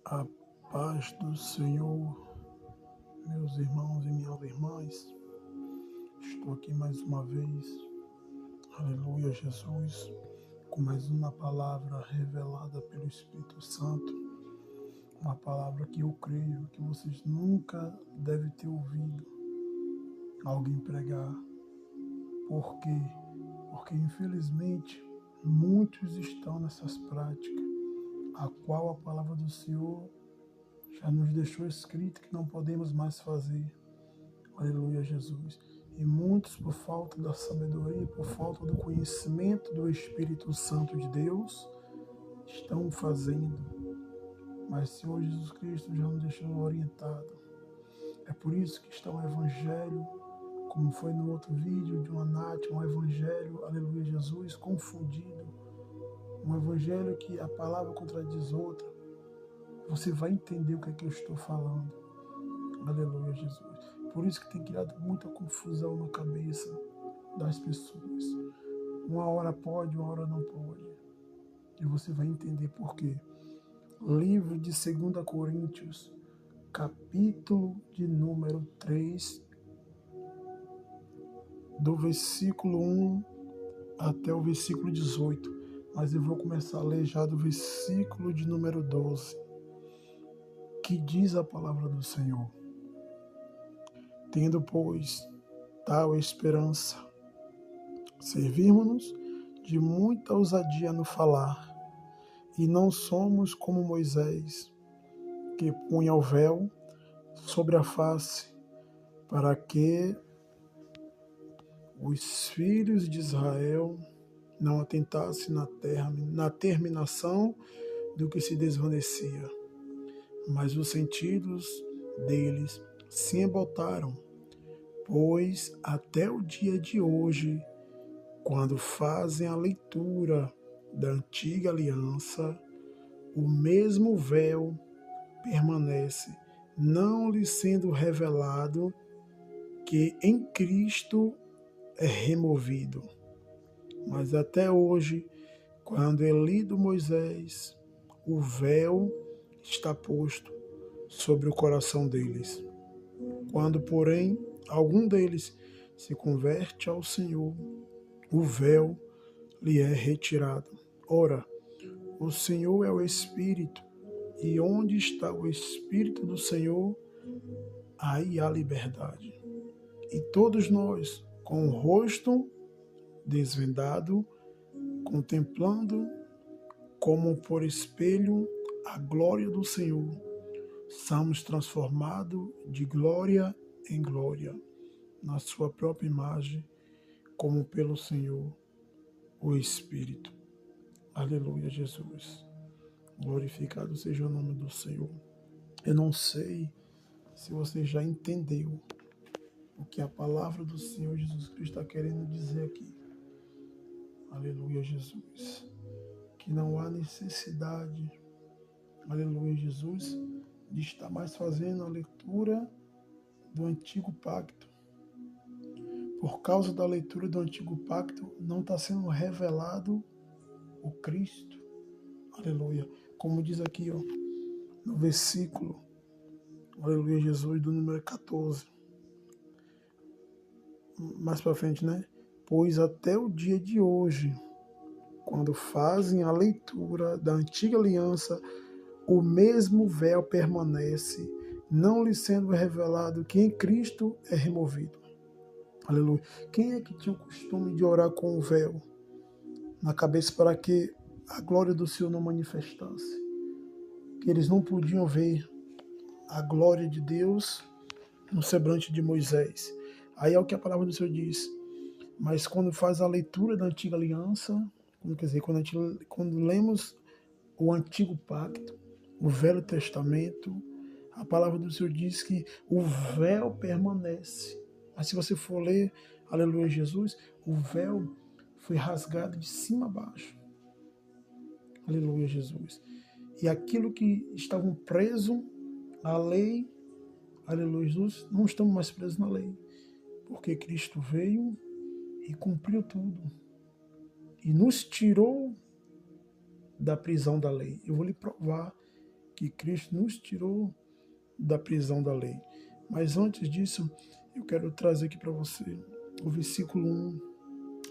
A paz do Senhor, meus irmãos e minhas irmãs. Estou aqui mais uma vez, aleluia, Jesus, com mais uma palavra revelada pelo Espírito Santo, uma palavra que eu creio que vocês nunca devem ter ouvido alguém pregar. Por quê? Porque infelizmente muitos estão nessas práticas, a qual a palavra do Senhor já nos deixou escrito que não podemos mais fazer. Aleluia, Jesus. E muitos, por falta da sabedoria, por falta do conhecimento do Espírito Santo de Deus, estão fazendo. Mas o Senhor Jesus Cristo já nos deixou orientado. É por isso que está o Evangelho, como foi no outro vídeo de uma Nath, um Evangelho, aleluia, Jesus, confundido. Um Evangelho que a palavra contradiz outra. Você vai entender o que é que eu estou falando. Aleluia, Jesus. Por isso que tem criado muita confusão na cabeça das pessoas. Uma hora pode, uma hora não pode. E você vai entender por quê. Livro de 2 Coríntios, capítulo de número 3, do versículo 1 até o versículo 18. Mas eu vou começar a ler já do versículo de número 12, que diz a palavra do Senhor. Tendo, pois, tal esperança, servirmos-nos de muita ousadia no falar, e não somos como Moisés, que punha o véu sobre a face, para que os filhos de Israel não atentassem na terminação do que se desvanecia, mas os sentidos deles se embotaram, pois até o dia de hoje, quando fazem a leitura da antiga aliança, o mesmo véu permanece, não lhe sendo revelado que em Cristo é removido. Mas até hoje, quando é lido Moisés, o véu está posto sobre o coração deles. Quando, porém, algum deles se converte ao Senhor, o véu lhe é retirado. Ora, o Senhor é o Espírito, e onde está o Espírito do Senhor, aí há liberdade. E todos nós, com o rosto desvendado, contemplando como por espelho a glória do Senhor, somos transformados de glória em glória, na sua própria imagem, como pelo Senhor, o Espírito. Aleluia, Jesus. Glorificado seja o nome do Senhor. Eu não sei se você já entendeu o que a palavra do Senhor Jesus Cristo está querendo dizer aqui. Aleluia, Jesus. Que não há necessidade, aleluia, Jesus, de estar mais fazendo a leitura do Antigo Pacto. Por causa da leitura do Antigo Pacto, não está sendo revelado o Cristo. Aleluia. Como diz aqui, ó, no versículo, aleluia, Jesus, do número 14. Mais para frente, né? Pois até o dia de hoje, quando fazem a leitura da antiga aliança, o mesmo véu permanece, não lhe sendo revelado que em Cristo é removido. Aleluia. Quem é que tinha o costume de orar com o véu na cabeça para que a glória do Senhor não manifestasse? Que eles não podiam ver a glória de Deus no semblante de Moisés. Aí é o que a palavra do Senhor diz. Mas quando faz a leitura da antiga aliança, quer dizer, quando lemos o Antigo Pacto, o Velho Testamento, a palavra do Senhor diz que o véu permanece. Mas se você for ler, aleluia, Jesus, o véu foi rasgado de cima a baixo. Aleluia, Jesus. E aquilo que estavam presos à lei, aleluia, Jesus, não estamos mais presos na lei. Porque Cristo veio e cumpriu tudo. E nos tirou da prisão da lei. Eu vou lhe provar que Cristo nos tirou da prisão da lei. Mas antes disso, eu quero trazer aqui para você o versículo 1.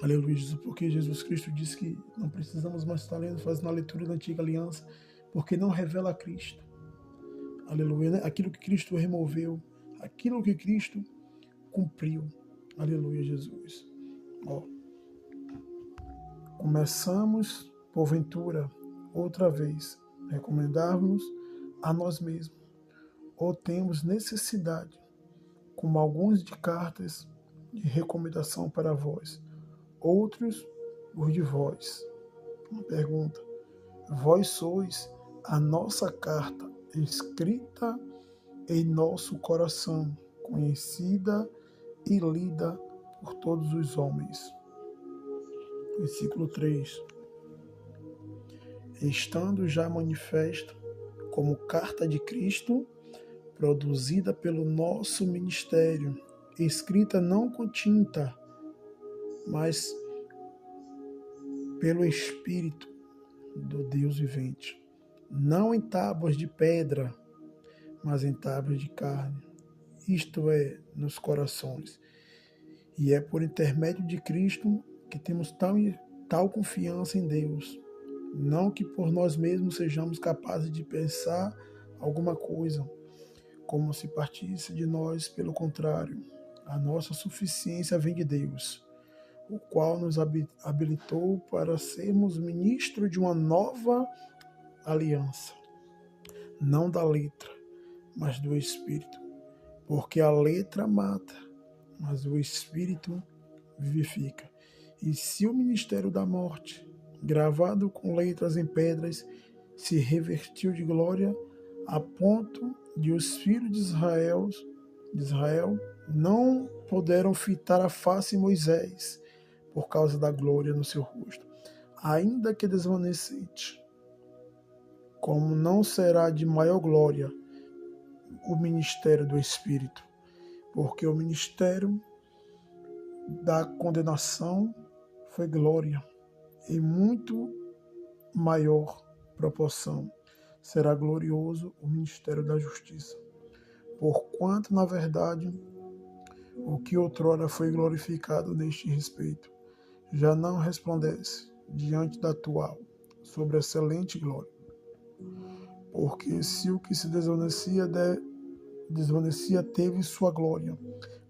Aleluia, Jesus, porque Jesus Cristo disse que não precisamos mais estar fazendo a leitura da antiga aliança, porque não revela Cristo. Aleluia, né? Aquilo que Cristo removeu, aquilo que Cristo cumpriu. Aleluia, Jesus. Ó, começamos, porventura, outra vez, recomendarmos a nós mesmos, ou temos necessidade, como alguns de cartas de recomendação para vós, outros os de vós. Uma pergunta: vós sois a nossa carta escrita em nosso coração, conhecida e lida por todos os homens. Versículo 3. Estando já manifesto como carta de Cristo, produzida pelo nosso ministério, escrita não com tinta, mas pelo Espírito do Deus vivente, não em tábuas de pedra, mas em tábuas de carne, isto é, nos corações. E é por intermédio de Cristo que temos tal confiança em Deus, não que por nós mesmos sejamos capazes de pensar alguma coisa, como se partisse de nós, pelo contrário, a nossa suficiência vem de Deus, o qual nos habilitou para sermos ministros de uma nova aliança, não da letra, mas do Espírito, porque a letra mata, mas o Espírito vivifica. E se o ministério da morte, gravado com letras em pedras, se revertiu de glória, a ponto de os filhos de Israel não puderam fitar a face de Moisés, por causa da glória no seu rosto, ainda que desvanecente, como não será de maior glória o ministério do Espírito, porque o ministério da condenação foi glória, em muito maior proporção será glorioso o ministério da justiça, porquanto, na verdade, o que outrora foi glorificado neste respeito, já não resplandece diante da atual sobre excelente glória. Porque se o que se desvanecia teve sua glória,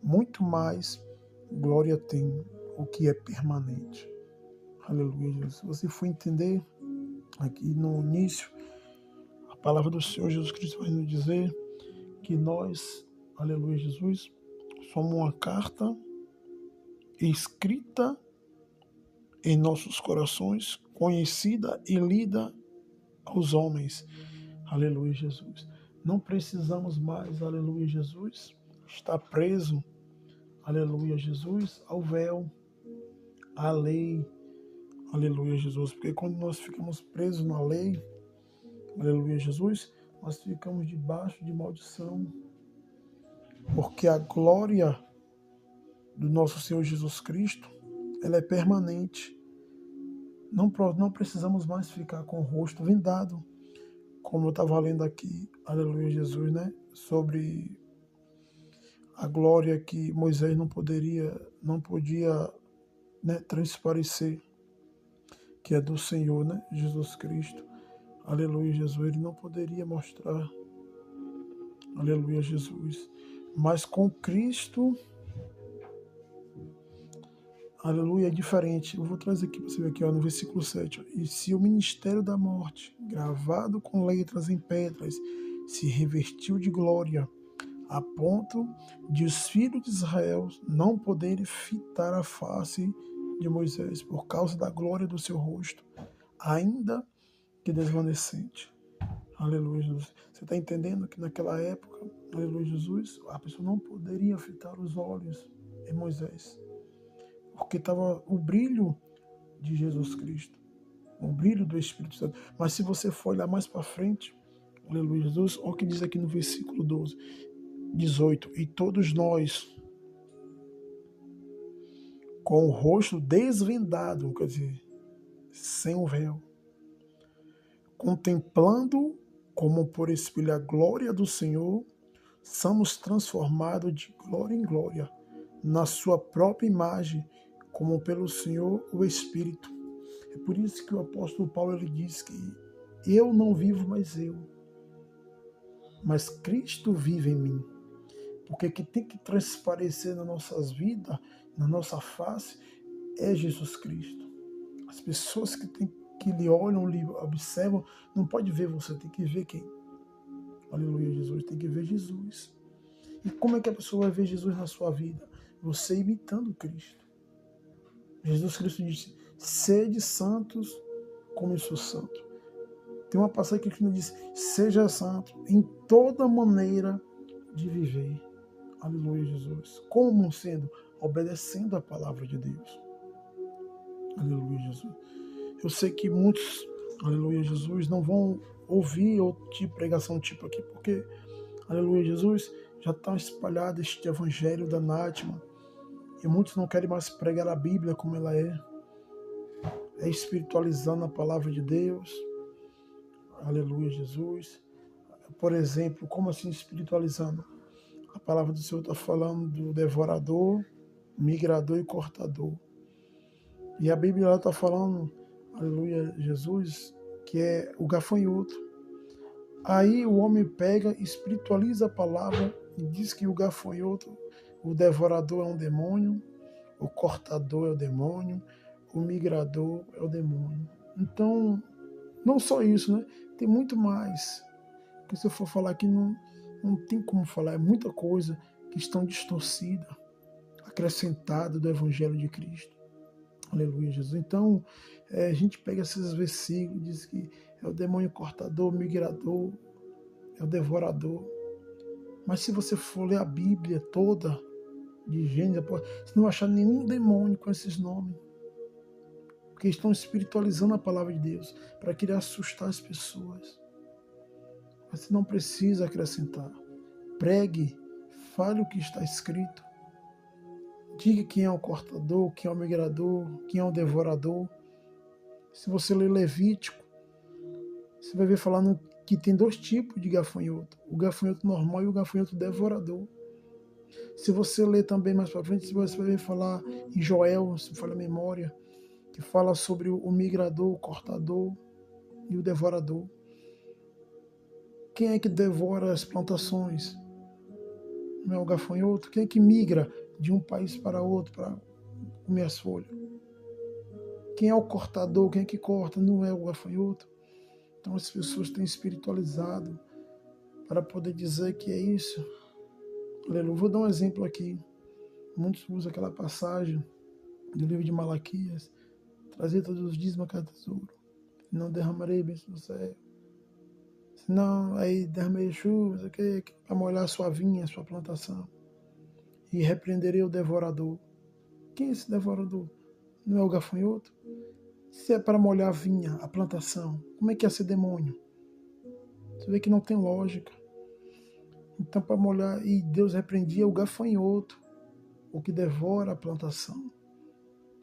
muito mais glória tem o que é permanente. Aleluia, Jesus. Se você for entender aqui no início, a palavra do Senhor Jesus Cristo vai nos dizer que nós, aleluia, Jesus, somos uma carta escrita em nossos corações, conhecida e lida aos homens. Aleluia, Jesus. Não precisamos mais, aleluia, Jesus, estar preso, aleluia, Jesus, ao véu, à lei, aleluia, Jesus. Porque quando nós ficamos presos na lei, aleluia, Jesus, nós ficamos debaixo de maldição. Porque a glória do nosso Senhor Jesus Cristo, ela é permanente. Não precisamos mais ficar com o rosto vendado, como eu estava lendo aqui, aleluia, Jesus, né? Sobre a glória que Moisés não podia, né, transparecer, que é do Senhor, né? Jesus Cristo, aleluia, Jesus, ele não poderia mostrar, aleluia, Jesus, mas com Cristo, aleluia, é diferente. Eu vou trazer aqui para você ver aqui, ó, no versículo 7. Ó. E se o ministério da morte, gravado com letras em pedras, se revestiu de glória, a ponto de os filhos de Israel não poderem fitar a face de Moisés por causa da glória do seu rosto, ainda que desvanecente. Aleluia, Jesus. Você está entendendo que naquela época, aleluia, Jesus, a pessoa não poderia fitar os olhos em Moisés, porque estava o brilho de Jesus Cristo, o brilho do Espírito Santo. Mas se você for olhar mais para frente, aleluia, Jesus, olha o que diz aqui no versículo 18, e todos nós, com o rosto desvendado, quer dizer, sem o véu, contemplando como por espelho a glória do Senhor, somos transformados de glória em glória, na sua própria imagem, como pelo Senhor o Espírito. É por isso que o apóstolo Paulo ele diz que eu não vivo mais eu, mas Cristo vive em mim. Porque o que tem que transparecer nas nossas vidas, na nossa face, é Jesus Cristo. As pessoas que lhe olham, lhe observam, não pode ver você, tem que ver quem? Aleluia, Jesus, tem que ver Jesus. E como é que a pessoa vai ver Jesus na sua vida? Você imitando Cristo. Jesus Cristo disse, sede santos como eu sou santo. Tem uma passagem que diz, seja santo em toda maneira de viver. Aleluia, Jesus. Como sendo? Obedecendo a palavra de Deus. Aleluia, Jesus. Eu sei que muitos, aleluia, Jesus, não vão ouvir outro tipo de pregação tipo aqui, porque, aleluia, Jesus, já está espalhado este evangelho da Nátima, e muitos não querem mais pregar a Bíblia como ela é espiritualizando a palavra de Deus. Aleluia, Jesus. Por exemplo, como assim espiritualizando? A palavra do Senhor está falando do devorador, migrador e cortador. E a Bíblia está falando, aleluia, Jesus, que é o gafanhoto. Aí o homem pega, espiritualiza a palavra e diz que o gafanhoto, o devorador é um demônio, o cortador é o demônio, o migrador é o demônio. Então, não só isso, né? Tem muito mais. Porque se eu for falar aqui, não tem como falar. É muita coisa que estão distorcida, acrescentada do Evangelho de Cristo. Aleluia, Jesus. Então, a gente pega esses versículos, diz que é o demônio cortador, o migrador, é o devorador. Mas se você for ler a Bíblia toda, de Gênesis, você não vai achar nenhum demônio com esses nomes. Porque estão espiritualizando a palavra de Deus para querer assustar as pessoas. Mas você não precisa acrescentar. Pregue, fale o que está escrito. Diga quem é o cortador, quem é o migrador, quem é o devorador. Se você ler Levítico, você vai ver falando que tem dois tipos de gafanhoto. O gafanhoto normal e o gafanhoto devorador. Se você ler também mais para frente, você vai ver falar em Joel, se me falha a memória, que fala sobre o migrador, o cortador e o devorador. Quem é que devora as plantações? Não é o gafanhoto? Quem é que migra de um país para outro para comer as folhas? Quem é o cortador? Quem é que corta? Não é o gafanhoto. Então as pessoas têm espiritualizado para poder dizer que é isso. Aleluia. Vou dar um exemplo aqui. Muitos usam aquela passagem do livro de Malaquias. Trazer todos os dízimos a cada tesouro. Não derramarei bênçãos do céu. Senão, aí derramarei chuvas, para molhar a sua vinha, a sua plantação. E repreenderei o devorador. Quem é esse devorador? Não é o gafanhoto? Se é para molhar a vinha, a plantação, como é que é ser demônio? Você vê que não tem lógica. Então, para molhar, e Deus repreendia o gafanhoto, o que devora a plantação.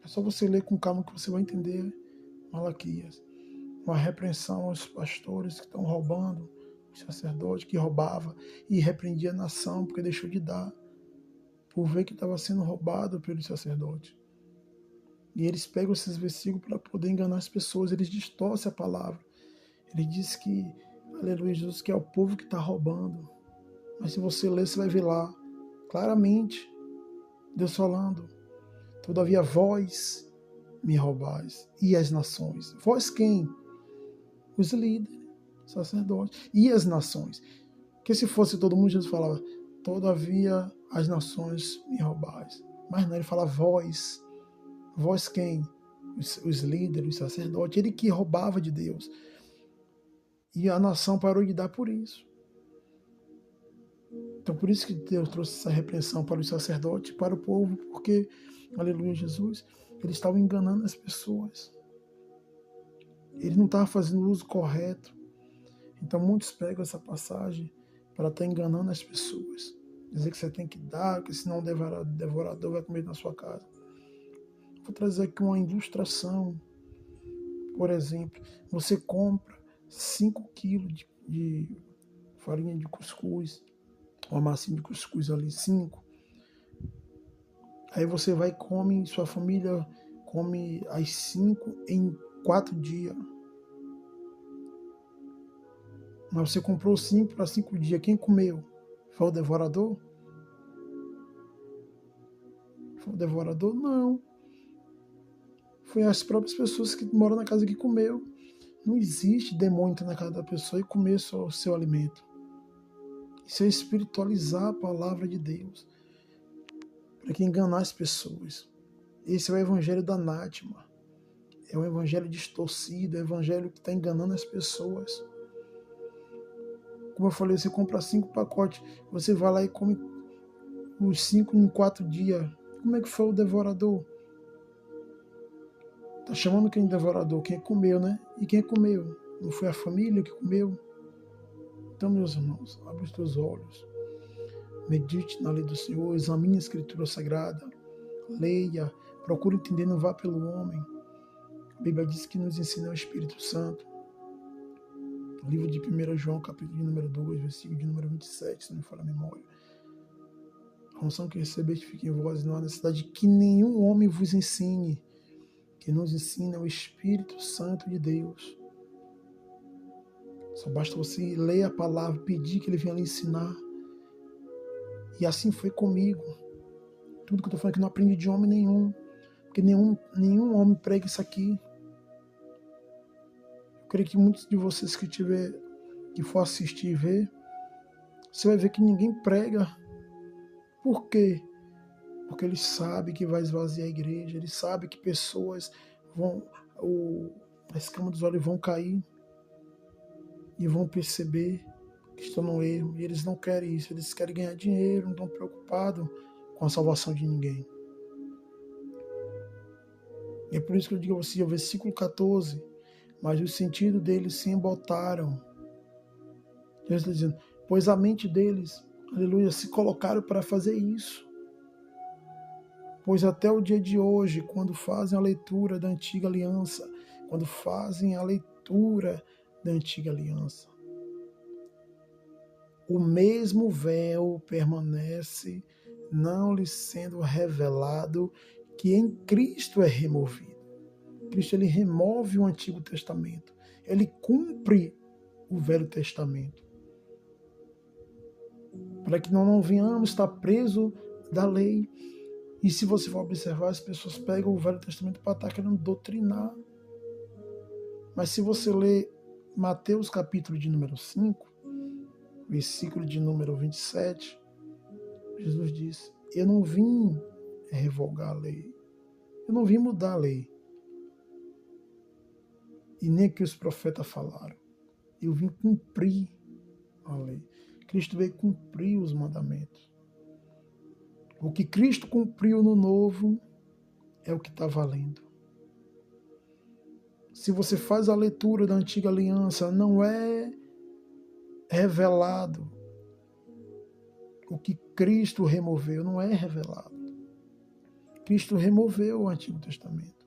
É só você ler com calma que você vai entender Malaquias. Uma repreensão aos pastores que estão roubando, os sacerdotes que roubavam, e repreendia a nação porque deixou de dar, por ver que estava sendo roubado pelos sacerdotes. E eles pegam esses versículos para poder enganar as pessoas, eles distorcem a palavra. Ele diz que, aleluia, Jesus, que é o povo que está roubando. Mas se você ler, você vai ver lá, claramente, Deus falando, todavia vós me roubais, e as nações. Vós quem? Os líderes, sacerdotes, e as nações. Porque se fosse todo mundo, Jesus falava, todavia as nações me roubais. Mas não, ele fala vós. Vós quem? Os líderes, os sacerdotes, ele que roubava de Deus. E a nação parou de dar por isso. Então por isso que Deus trouxe essa repreensão para os sacerdotes, para o povo, porque, aleluia, Jesus, eles estavam enganando as pessoas. Ele não estava fazendo o uso correto. Então muitos pegam essa passagem para estar enganando as pessoas. Dizer que você tem que dar, que senão o devorador vai comer na sua casa. Vou trazer aqui uma ilustração. Por exemplo, você compra 5 quilos de farinha de cuscuz, uma massinha de cuscuz ali, 5. Aí você vai e come, sua família come as 5 em 4 dias. Mas você comprou 5 para 5 dias. Quem comeu? Foi o devorador? Foi o devorador? Não. Foi as próprias pessoas que moram na casa que comeu. Não existe demônio entrar na casa da pessoa e comer só o seu alimento. Isso é espiritualizar a palavra de Deus. Para que enganar as pessoas. Esse é o evangelho da Nátima. É um evangelho distorcido, é um evangelho que está enganando as pessoas. Como eu falei, você compra 5 pacotes, você vai lá e come os 5 em 4 dias. Como é que foi o devorador? Tá chamando quem de devorador? Quem comeu, né? E quem comeu? Não foi a família que comeu? Então, meus irmãos, abre os teus olhos. Medite na lei do Senhor, examine a Escritura Sagrada, leia, procure entender, não vá pelo homem. A Bíblia diz que nos ensina o Espírito Santo. O livro de 1 João, capítulo de número 2, versículo de número 27, se não me falha a memória. A unção que recebeste fique em vós, não há necessidade que nenhum homem vos ensine. Que nos ensina é o Espírito Santo de Deus. Só basta você ler a palavra, pedir que Ele venha lhe ensinar. E assim foi comigo. Tudo que eu estou falando aqui não aprendi de homem nenhum. Porque nenhum homem prega isso aqui. Eu creio que muitos de vocês que for assistir e ver, você vai ver que ninguém prega. Por quê? Porque ele sabe que vai esvaziar a igreja, ele sabe que pessoas a escama dos olhos vão cair e vão perceber que estão no erro. E eles não querem isso, eles querem ganhar dinheiro, não estão preocupados com a salvação de ninguém. E é por isso que eu digo a você, o versículo 14, mas o sentido deles se embotaram. Jesus está dizendo, pois a mente deles, aleluia, se colocaram para fazer isso. Pois até o dia de hoje, quando fazem a leitura da antiga aliança, o mesmo véu permanece, não lhe sendo revelado que em Cristo é removido. Cristo, ele remove o Antigo Testamento. Ele cumpre o Velho Testamento. Para que nós não venhamos estar presos da lei. E se você for observar, as pessoas pegam o Velho Testamento para estar querendo doutrinar. Mas se você ler Mateus capítulo de número 5, versículo de número 27, Jesus disse, eu não vim revogar a lei, eu não vim mudar a lei, e nem que os profetas falaram, eu vim cumprir a lei. Cristo veio cumprir os mandamentos. O que Cristo cumpriu no novo é o que está valendo. Se você faz a leitura da antiga aliança, não é revelado o que Cristo removeu, não é revelado. Cristo removeu o Antigo Testamento.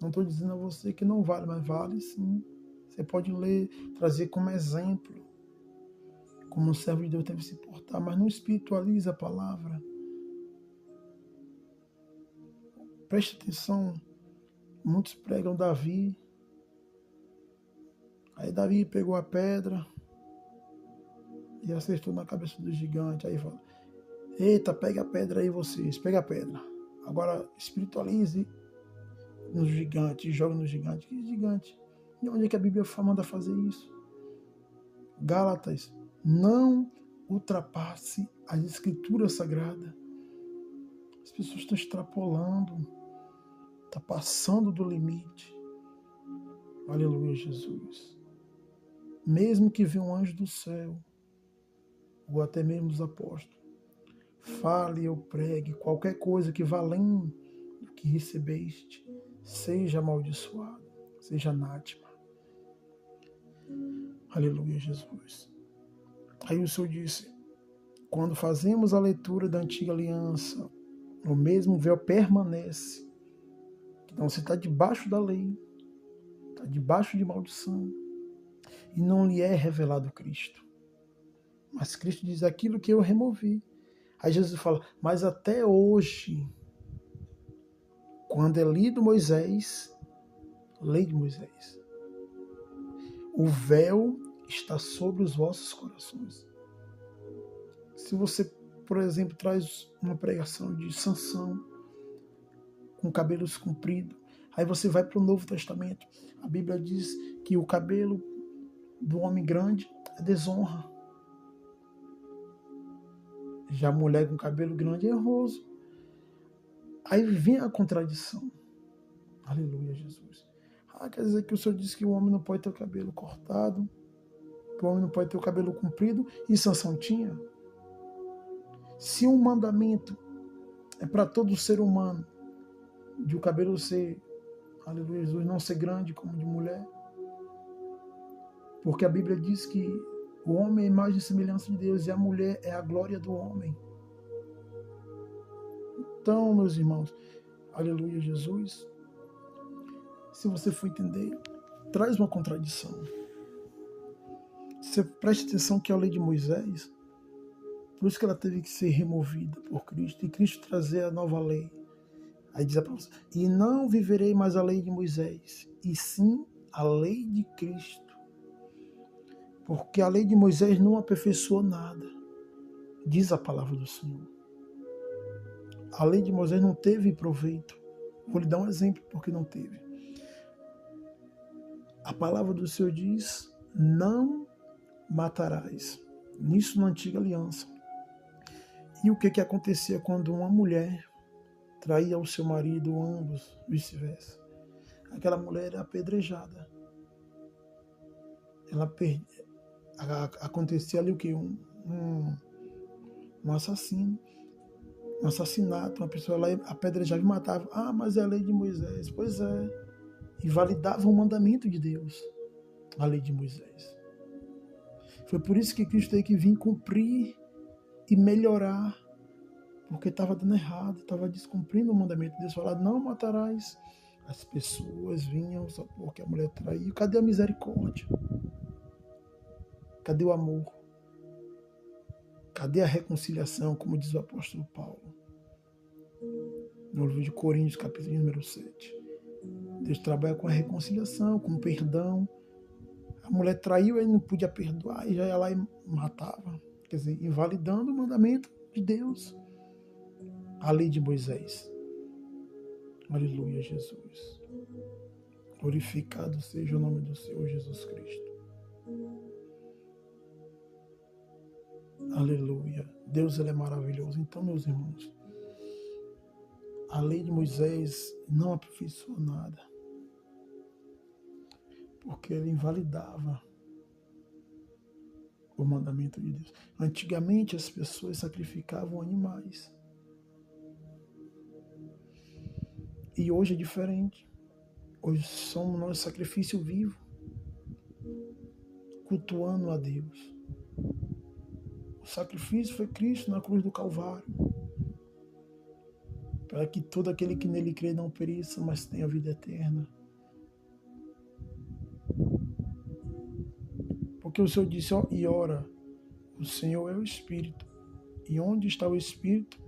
Não estou dizendo a você que não vale, mas vale sim. Você pode ler, trazer como exemplo, como um servo de Deus deve se portar, mas não espiritualiza a palavra. Preste atenção, muitos pregam Davi. Aí Davi pegou a pedra e acertou na cabeça do gigante. Aí fala, eita, pega a pedra aí vocês, pega a pedra. Agora espiritualize no gigante, joga no gigante. Que gigante? E onde é que a Bíblia manda fazer isso? Gálatas, não ultrapasse as escrituras sagradas. As pessoas estão extrapolando, está passando do limite. Aleluia, Jesus. Mesmo que venha um anjo do céu, ou até mesmo os apóstolos, fale ou pregue qualquer coisa que vá além do que recebeste, seja amaldiçoado, seja anátema. Aleluia, Jesus. Aí o Senhor disse, quando fazemos a leitura da antiga aliança, o mesmo véu permanece. Então você está debaixo da lei, está debaixo de maldição. e não lhe é revelado Cristo. Mas Cristo diz aquilo que eu removi. Aí Jesus fala, mas até hoje, quando é lido Moisés, lei de Moisés, o véu está sobre os vossos corações. Se você, por exemplo, traz uma pregação de Sansão, com cabelos compridos, aí você vai para o Novo Testamento, a Bíblia diz que o cabelo do homem grande é desonra. Já a mulher com cabelo grande é honroso. Aí vem a contradição. Aleluia, Jesus. Quer dizer que o Senhor disse que o homem não pode ter o cabelo cortado, que o homem não pode ter o cabelo comprido, e Sansão tinha? Se um mandamento é para todo ser humano, de o cabelo ser, aleluia, Jesus, não ser grande como de mulher, porque a Bíblia diz que o homem é a imagem e semelhança de Deus e a mulher é a glória do homem. Então, meus irmãos, aleluia, Jesus, se você for entender, traz uma contradição. Você preste atenção que a lei de Moisés, por isso que ela teve que ser removida por Cristo, e Cristo trazer a nova lei. Aí diz a palavra, e não viverei mais a lei de Moisés, e sim a lei de Cristo. Porque a lei de Moisés não aperfeiçoou nada, diz a palavra do Senhor. A lei de Moisés não teve proveito. Vou lhe dar um exemplo porque não teve. A palavra do Senhor diz, não matarás. Nisso na antiga aliança. E o que acontecia quando uma mulher traía o seu marido, ambos, vice-versa? Aquela mulher era apedrejada. Acontecia ali o quê? Um assassino. Um assassinato. Uma pessoa lá apedrejava e matava. Mas é a lei de Moisés. Pois é. E validava o mandamento de Deus. A lei de Moisés. Foi por isso que Cristo teve que vir cumprir e melhorar, porque estava dando errado, estava descumprindo o mandamento de Deus, falar, não matarás. As pessoas vinham só porque a mulher traiu. Cadê a misericórdia? Cadê o amor? Cadê a reconciliação, como diz o apóstolo Paulo? No livro de Coríntios, capítulo número 7. Deus trabalha com a reconciliação, com o perdão. A mulher traiu, ele não podia perdoar, e já ia lá e matava. Quer dizer, invalidando o mandamento de Deus. A lei de Moisés. Aleluia, Jesus. Glorificado seja o nome do Senhor Jesus Cristo. Aleluia. Deus, ele é maravilhoso. Então, meus irmãos, a lei de Moisés não aperfeiçoou nada. Porque ele invalidava o mandamento de Deus. Antigamente as pessoas sacrificavam animais. E hoje é diferente. Hoje somos nós sacrifício vivo, cultuando a Deus. O sacrifício foi Cristo na cruz do Calvário, para que todo aquele que nele crê não pereça, mas tenha vida eterna. Porque o Senhor disse, e ora, o Senhor é o Espírito. E onde está o Espírito?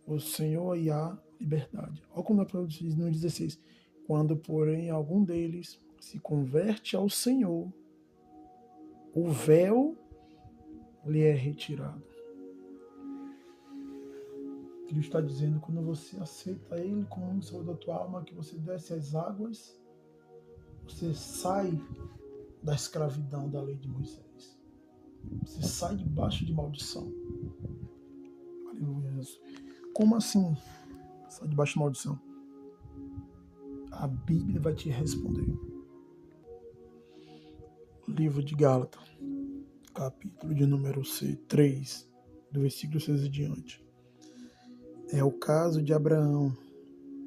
O Senhor aí há liberdade. Olha como a palavra diz no 16. Quando, porém, algum deles se converte ao Senhor, o véu lhe é retirado. Ele está dizendo, quando você aceita Ele como um Salvador da tua alma, que você desce as águas, você sai da escravidão da lei de Moisés. Você sai debaixo de maldição. Aleluia, Jesus. Como assim sai debaixo de maldição? A Bíblia vai te responder. Livro de Gálatas, capítulo de número 3, do versículo 6 em diante. É o caso de Abraão,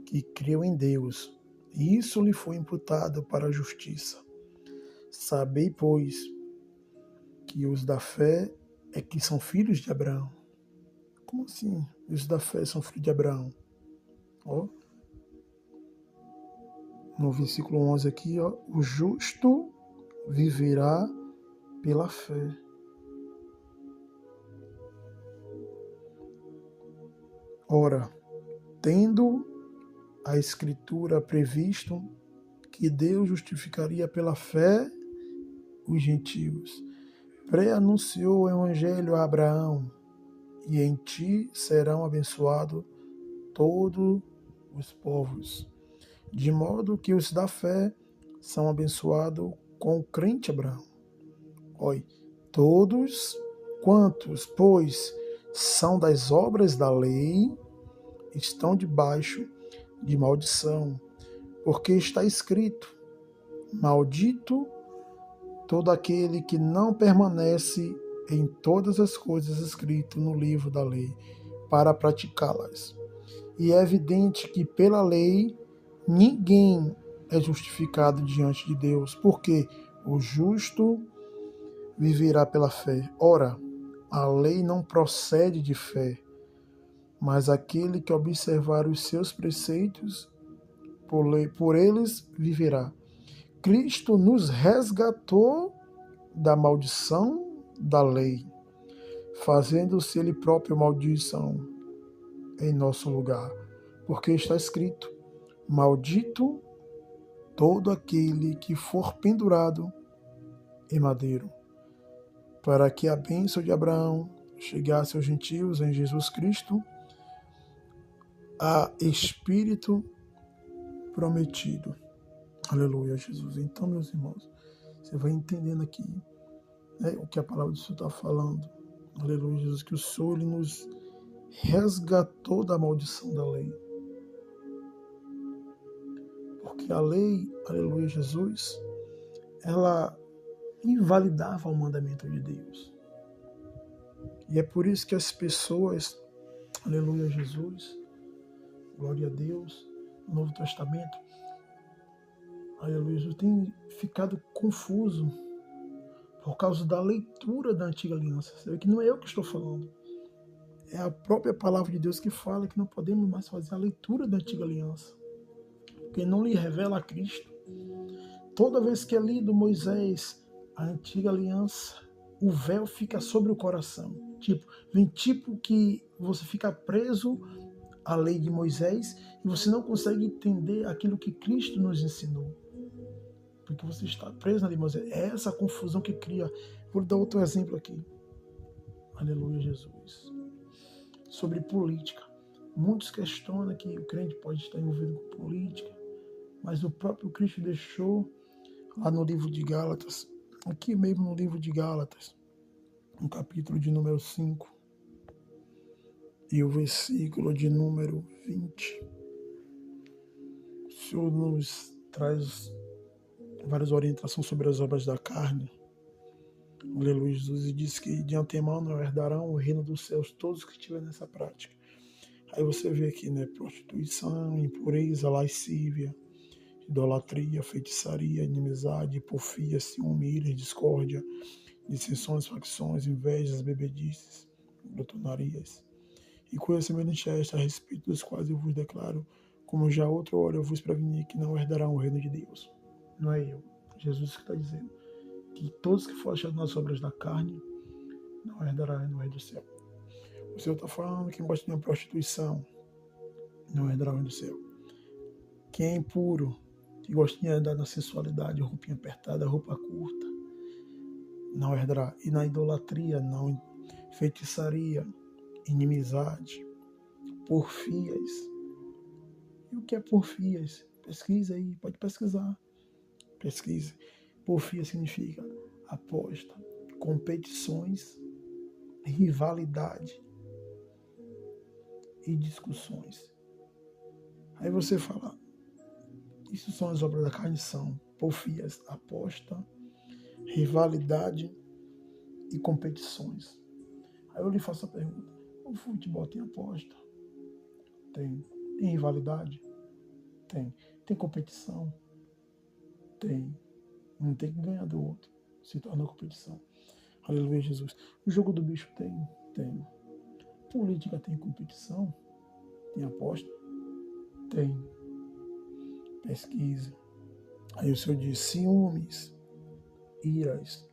que creu em Deus, e isso lhe foi imputado para a justiça. Sabei, pois, que os da fé é que são filhos de Abraão. Como assim? Os da fé são filhos de Abraão? no versículo 11 aqui, ó, o justo viverá pela fé. Ora, tendo a Escritura previsto que Deus justificaria pela fé os gentios, pré-anunciou o Evangelho a Abraão, e em ti serão abençoados todos os povos, de modo que os da fé são abençoados com o crente Abraão. Olha, todos quantos, pois, são das obras da lei, estão debaixo de maldição, porque está escrito: maldito todo aquele que não permanece em todas as coisas escritas no livro da lei, para praticá-las. E é evidente que pela lei ninguém é justificado diante de Deus, porque o justo viverá pela fé. Ora, a lei não procede de fé, mas aquele que observar os seus preceitos, por eles viverá. Cristo nos resgatou da maldição da lei, fazendo-se ele próprio maldição em nosso lugar, porque está escrito: maldito todo aquele que for pendurado em madeiro, para que a bênção de Abraão chegasse aos gentios em Jesus Cristo, a Espírito prometido. Aleluia, Jesus. Então, meus irmãos, você vai entendendo aqui, né, o que a palavra do Senhor está falando. Aleluia, Jesus, que o Senhor ele nos resgatou da maldição da lei. Porque a lei, aleluia, Jesus, ela invalidava o mandamento de Deus. E é por isso que as pessoas, aleluia, Jesus, glória a Deus, no Novo Testamento, aleluia, Jesus, tem ficado confuso por causa da leitura da antiga aliança. Você vê que não é eu que estou falando. É a própria palavra de Deus que fala que não podemos mais fazer a leitura da antiga aliança, porque não lhe revela a Cristo. Toda vez que é lido Moisés, a antiga aliança, o véu fica sobre o coração. Vem que você fica preso à lei de Moisés e você não consegue entender aquilo que Cristo nos ensinou. Porque você está preso na lei de Moisés. É essa confusão que cria. Vou dar outro exemplo aqui. Aleluia, Jesus. Sobre política. Muitos questionam que o crente pode estar envolvido com política, mas o próprio Cristo deixou lá no livro de Gálatas, aqui mesmo no livro de Gálatas, no capítulo de número 5 e o versículo de número 20. O Senhor nos traz várias orientações sobre as obras da carne. Aleluia, Jesus, e diz que de antemão não herdarão o reino dos céus todos que estiverem nessa prática. Aí você vê aqui, né, prostituição, impureza, lascívia, idolatria, feitiçaria, inimizade, porfia, ciúme, discórdia, dissensões, facções, invejas, bebedices, glutonarias. E coisas semelhantes a esta, a respeito dos quais eu vos declaro, como já outra hora eu vos preveni, que não herdarão o reino de Deus. Não é eu, Jesus que está dizendo que todos que forem achados nas obras da carne não herdarão no reino do céu. O Senhor está falando que gosta de uma prostituição não herdará o reino do céu. Quem é impuro, que gosta de andar na sensualidade, roupinha apertada, roupa curta, não herdará. E na idolatria, não. Feitiçaria, inimizade, porfias. E o que é porfias? Pesquisa aí, pode pesquisar. Pesquise. Porfia significa aposta, competições, rivalidade e discussões. Aí você fala, isso são as obras da carne, são porfias, aposta, rivalidade e competições. Aí eu lhe faço a pergunta, o futebol tem aposta? Tem. Tem rivalidade? Tem. Tem competição? Tem. Um tem que ganhar do outro. Se torna competição. Aleluia, Jesus. O jogo do bicho tem? Tem. Política tem competição? Tem aposta? Tem. Pesquisa. Aí o Senhor diz: ciúmes, iras,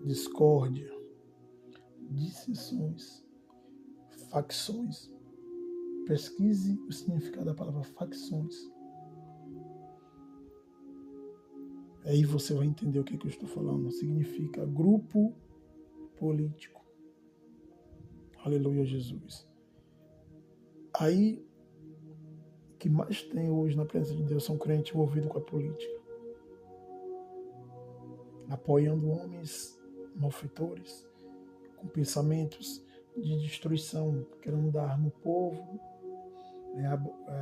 discórdia, dissensões, facções. Pesquise o significado da palavra facções. Aí você vai entender o que eu estou falando. Significa grupo político. Aleluia, Jesus. Aí, o que mais tem hoje na presença de Deus são crentes envolvidos com a política, apoiando homens malfeitores, com pensamentos de destruição, querendo dar no povo,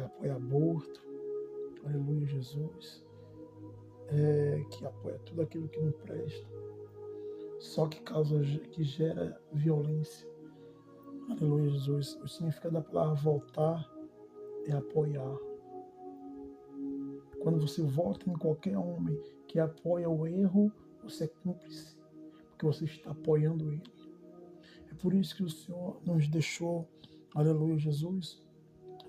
apoia aborto, aleluia, Jesus, que apoia tudo aquilo que não presta, só que gera violência, aleluia, Jesus. O significado da palavra voltar é apoiar. Quando você vota em qualquer homem que apoia o erro, você é cúmplice, porque você está apoiando ele. É por isso que o Senhor nos deixou, aleluia, Jesus,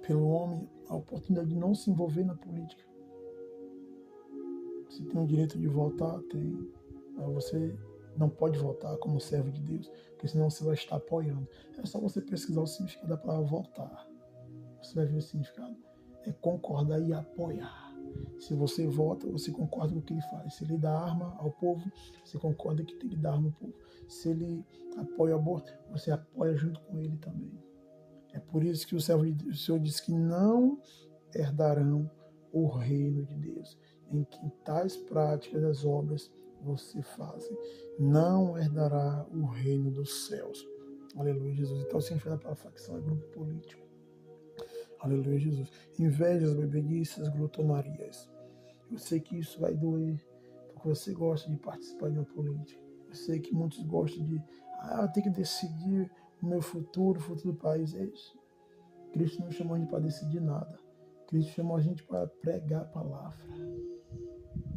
pelo homem, a oportunidade de não se envolver na política. Você tem o direito de votar? Tem. Mas você não pode votar como servo de Deus, porque senão você vai estar apoiando. É só você pesquisar o significado da palavra votar. Você vai ver o significado. É concordar e apoiar. Se você vota, você concorda com o que ele faz. Se ele dá arma ao povo, você concorda que tem que dar arma ao povo. Se ele apoia o aborto, você apoia junto com ele também. É por isso que o Senhor diz que não herdarão o reino de Deus. Em que tais práticas das obras você fazem, não herdará o reino dos céus. Aleluia, Jesus. Então, o significado da palavra facção é grupo político. Aleluia, Jesus. Invejas, bebedices, glutonarias. Eu sei que isso vai doer, porque você gosta de participar de uma política. Eu sei que muitos gostam de, eu tenho que decidir o meu futuro, o futuro do país. É isso. Cristo não chamou a gente para decidir nada. Cristo chamou a gente para pregar a palavra.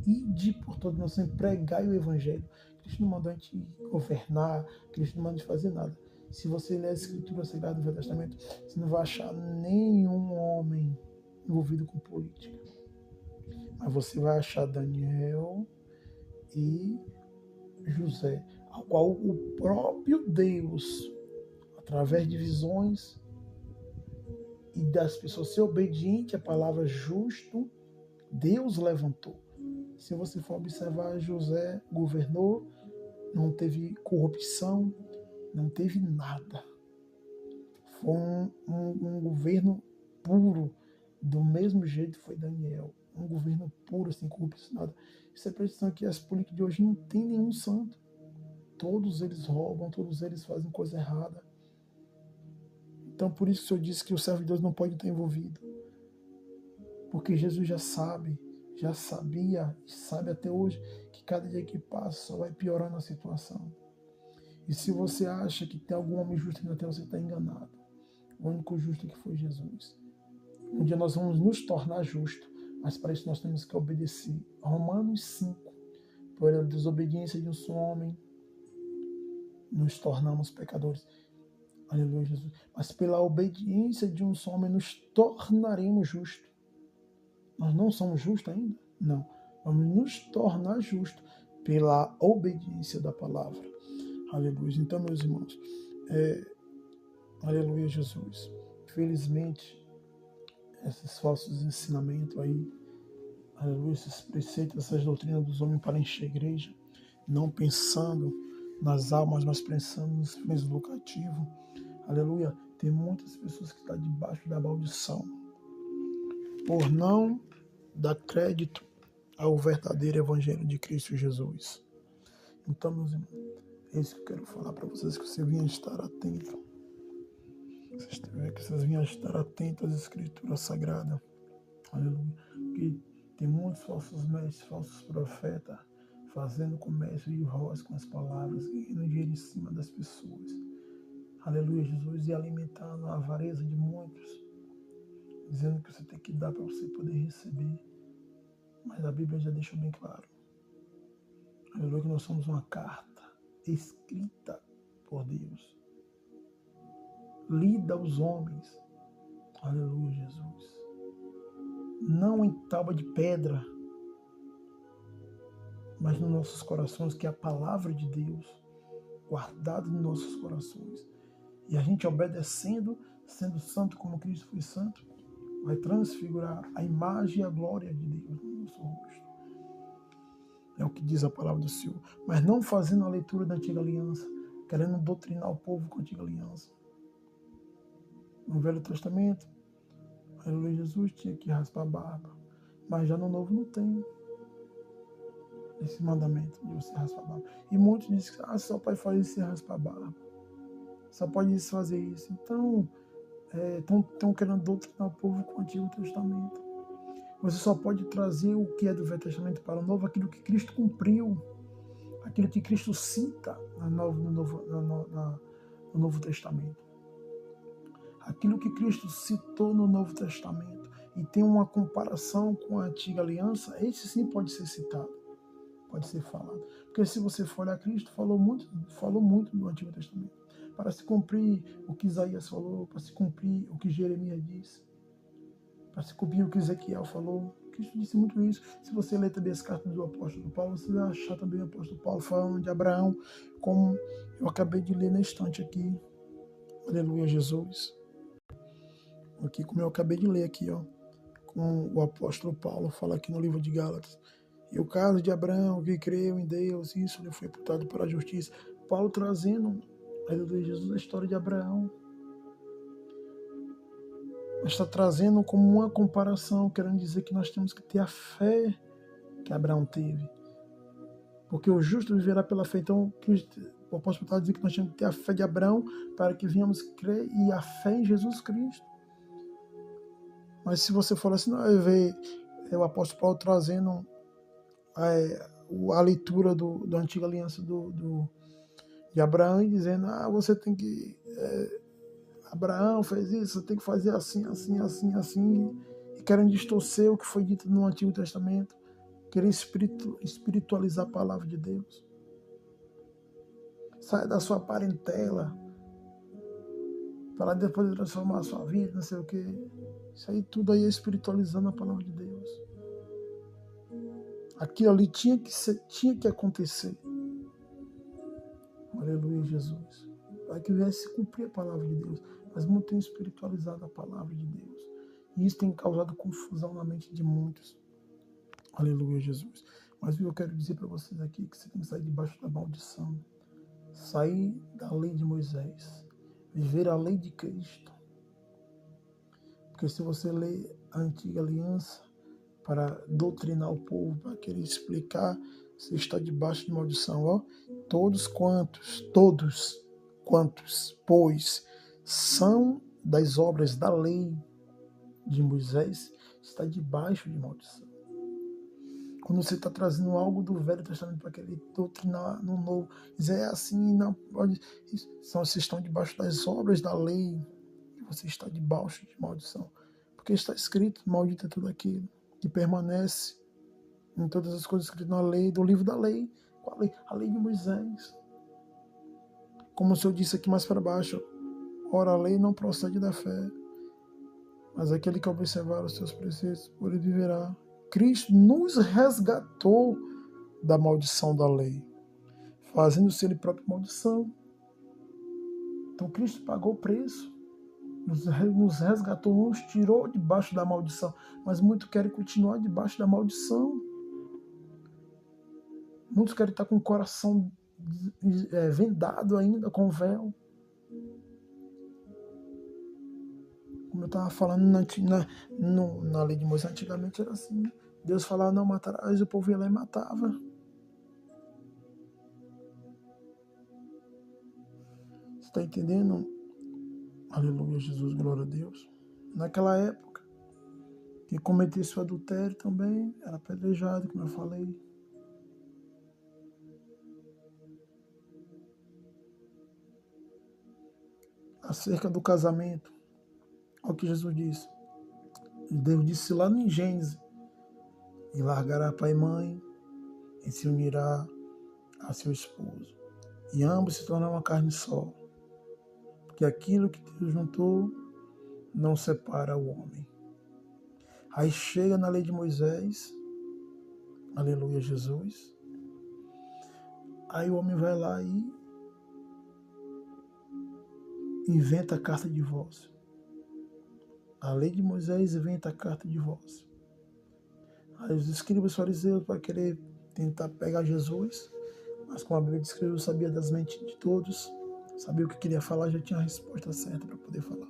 Ide por toda nação, pregai o evangelho. Cristo não mandou a gente governar, Cristo não mandou a gente fazer nada. Se você ler a Escritura Sagrada do Velho Testamento, você não vai achar nenhum homem envolvido com política. Mas você vai achar Daniel e José, ao qual o próprio Deus, através de visões e das pessoas ser obedientes à palavra justo, Deus levantou. Se você for observar, José governou, não teve corrupção, não teve nada. Foi um governo puro, do mesmo jeito foi Daniel. Um governo puro, sem corrupção, nada. Isso é pressão que as políticas de hoje não tem nenhum santo. Todos eles roubam, todos eles fazem coisa errada. Então, por isso que o Senhor disse que o servo de Deus não pode estar envolvido. Porque Jesus já sabe, já sabia e sabe até hoje que cada dia que passa só vai piorando a situação. E se você acha que tem algum homem justo aqui na terra, você está enganado. O único justo que foi Jesus. Um dia nós vamos nos tornar justos, mas para isso nós temos que obedecer. Romanos 5. Por a desobediência de um só homem, nos tornamos pecadores. Aleluia, Jesus. Mas pela obediência de um só homem, nos tornaremos justos. Nós não somos justos ainda? Não. Vamos nos tornar justos pela obediência da palavra. Aleluia. Então, meus irmãos, aleluia, Jesus. Felizmente, esses falsos ensinamentos aí, aleluia, esses preceitos, essas doutrinas dos homens para encher a igreja, não pensando nas almas, mas pensando nos fins lucrativos. Aleluia. Tem muitas pessoas que estão debaixo da maldição por não dar crédito ao verdadeiro evangelho de Cristo Jesus. Então, meus irmãos, é isso que eu quero falar para vocês, que você venha estar atento. Que vocês venham estar atentos às Escrituras Sagradas. Aleluia. Porque tem muitos falsos mestres, falsos profetas, fazendo comércio de roça com as palavras, ganhando dinheiro em cima das pessoas. Aleluia, Jesus, e alimentando a avareza de muitos, dizendo que você tem que dar para você poder receber. Mas a Bíblia já deixou bem claro. Aleluia, que nós somos uma carta escrita por Deus, lida aos homens. Aleluia, Jesus. Não em tábua de pedra, mas nos nossos corações, que é a palavra de Deus, guardada nos nossos corações. E a gente obedecendo, sendo santo como Cristo foi santo, vai transfigurar a imagem e a glória de Deus no nosso rosto. É o que diz a palavra do Senhor. Mas não fazendo a leitura da antiga aliança, querendo doutrinar o povo com a antiga aliança. No Velho Testamento, aleluia, Jesus tinha que raspar a barba. Mas já no Novo não tem esse mandamento de você raspar a barba. E muitos dizem que só pode fazer isso e raspar a barba. Só pode fazer isso. Então, estão querendo doutrinar o povo com o Antigo Testamento. Você só pode trazer o que é do Velho Testamento para o Novo, aquilo que Cristo cumpriu, aquilo que Cristo cita no Novo Testamento. Aquilo que Cristo citou no Novo Testamento e tem uma comparação com a Antiga Aliança, esse sim pode ser citado, pode ser falado. Porque se você for olhar, Cristo falou muito do Antigo Testamento, para se cumprir o que Isaías falou, para se cumprir o que Jeremias disse, para se cumprir o que Ezequiel falou. Cristo disse muito isso. Se você ler também as cartas do apóstolo Paulo, você vai achar também o apóstolo Paulo falando de Abraão, como eu acabei de ler na estante aqui. Aleluia, Jesus. Aqui, como eu acabei de ler aqui, ó, com o apóstolo Paulo fala aqui no livro de Gálatas. E o caso de Abraão, que creu em Deus, isso lhe foi imputado para a justiça. Paulo trazendo, aleluia, Jesus, a história de Abraão. Está trazendo como uma comparação, querendo dizer que nós temos que ter a fé que Abraão teve. Porque o justo viverá pela fé. Então, o apóstolo Paulo diz que nós temos que ter a fé de Abraão para que venhamos crer e a fé em Jesus Cristo. Mas se você for assim, não vai ver o apóstolo Paulo trazendo a leitura da antiga aliança de Abraão e dizendo, você tem que... Abraão fez isso, você tem que fazer assim, assim, assim, assim, e querendo distorcer o que foi dito no Antigo Testamento, querer espiritualizar a palavra de Deus. Sai da sua parentela, para depois transformar a sua vida, não sei o que. Isso aí tudo aí é espiritualizando a palavra de Deus. Aquilo ali tinha que acontecer. Aleluia, Jesus. Para que viesse cumprir a palavra de Deus. Mas muitos têm espiritualizado a palavra de Deus. E isso tem causado confusão na mente de muitos. Aleluia, Jesus. Mas eu quero dizer para vocês aqui que você tem que sair debaixo da maldição. Sair da lei de Moisés. Viver a lei de Cristo. Porque se você lê a antiga aliança para doutrinar o povo, para querer explicar, você está debaixo de maldição. Ó, todos quantos, pois, são das obras da lei de Moisés, está debaixo de maldição. Quando você está trazendo algo do Velho Testamento para querer doutrinar no Novo, dizer assim, não pode. Vocês estão debaixo das obras da lei, e você está debaixo de maldição. Porque está escrito, maldito é tudo aquilo que permanece em todas as coisas escritas na lei, do livro da lei. Qual lei? A lei de Moisés. Como o Senhor disse aqui mais para baixo, ora, a lei não procede da fé, mas aquele que observar os seus preceitos, por ele viverá. Cristo nos resgatou da maldição da lei, fazendo-se ele próprio maldição. Então Cristo pagou o preço, nos resgatou, nos tirou debaixo da maldição, mas muitos querem continuar debaixo da maldição. Muitos querem estar com o coração vendado ainda, com véu. Como eu estava falando na lei de Moisés, antigamente era assim. Deus falava, não matarás, o povo ia lá e matava. Você está entendendo? Aleluia, Jesus, glória a Deus. Naquela época, quem cometesse o adultério também era apedrejado, como eu falei. Acerca do casamento, olha o que Jesus disse. Deus disse lá em Gênesis, e largará pai e mãe, e se unirá a seu esposo. E ambos se tornarão uma carne só. Porque aquilo que Deus juntou, não separa o homem. Aí chega na lei de Moisés, aleluia, Jesus, Aí o homem vai lá e inventa a carta de divórcio. A lei de Moisés inventa a carta de divórcio. Aí os escribas e fariseus para querer tentar pegar Jesus, mas como a Bíblia descreveu, sabia das mentes de todos, sabia o que queria falar, já tinha a resposta certa para poder falar.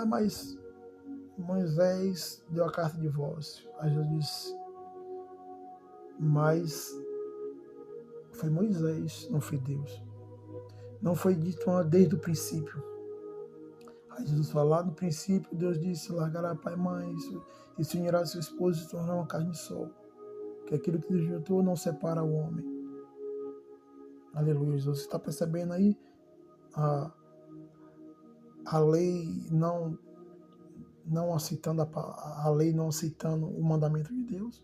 Mas Moisés deu a carta de divórcio. Aí Jesus disse, mas foi Moisés, não foi Deus. Não foi dito desde o princípio. Aí Jesus fala, lá no princípio, Deus disse, largará pai e mãe, e se unirá a seu esposo e se tornará uma carne só. Que aquilo que Deus juntou não separa o homem. Aleluia, Jesus. Você está percebendo aí a lei não aceitando a lei, não aceitando o mandamento de Deus?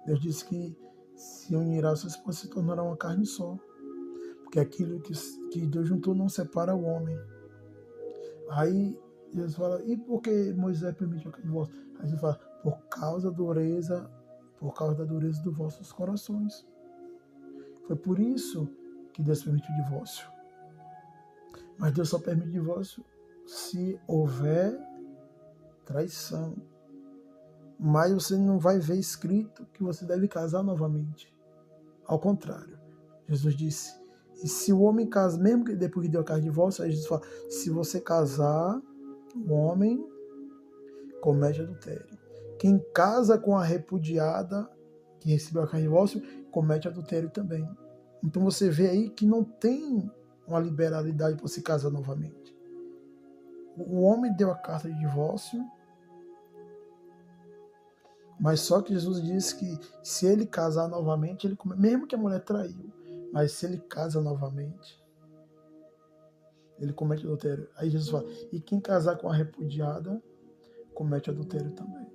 Deus disse que se unirá a sua esposa se tornará uma carne só. Porque aquilo que Deus juntou não separa o homem. Aí Jesus fala, e por que Moisés permitiu aquele divórcio? Aí Jesus fala, por causa da dureza dos vossos corações. Foi por isso que Deus permitiu o divórcio. Mas Deus só permite o divórcio se houver traição. Mas você não vai ver escrito que você deve casar novamente. Ao contrário, Jesus disse, e se o homem casa, mesmo que depois que deu a carta de divórcio, aí Jesus fala, se você casar, o homem comete adultério. Quem casa com a repudiada, que recebeu a carta de divórcio, comete adultério também. Então você vê aí que não tem uma liberalidade para se casar novamente. O homem deu a carta de divórcio, mas só que Jesus disse que se ele casar novamente, mesmo que a mulher traiu, mas se ele casa novamente, ele comete adultério. Aí Jesus fala, e quem casar com a repudiada, comete adultério também.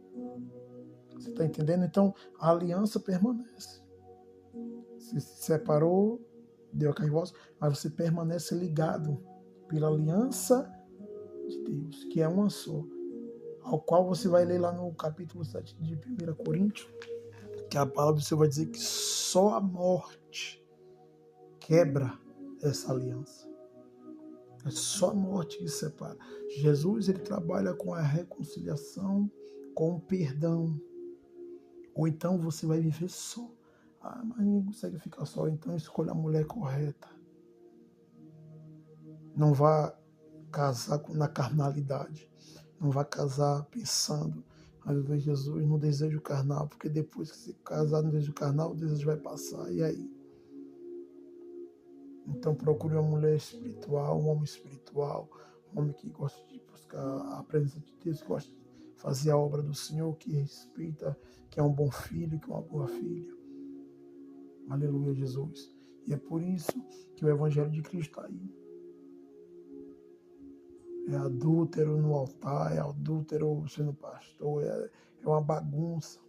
Você está entendendo? Então, a aliança permanece. Se separou, deu a carta de divórcio, mas você permanece ligado pela aliança de Deus, que é uma só, ao qual você vai ler lá no capítulo 7 de 1 Coríntios, que a palavra do Senhor vai dizer que só a morte quebra essa aliança. É só a morte que separa. Jesus, ele trabalha com a reconciliação, com o perdão. Ou então você vai viver só. Mas ninguém consegue ficar só, então escolha a mulher correta. Não vá casar na carnalidade. Não vá casar pensando, eu vejo Jesus no desejo carnal, porque depois que se casar no desejo carnal, o desejo vai passar, e aí? Então procure uma mulher espiritual, um homem espiritual, um homem que gosta de buscar a presença de Deus, que gosta de fazer a obra do Senhor, que respeita, que é um bom filho, que é uma boa filha. Aleluia, Jesus. E é por isso que o Evangelho de Cristo está aí. É adúltero no altar, é adúltero sendo pastor, é uma bagunça.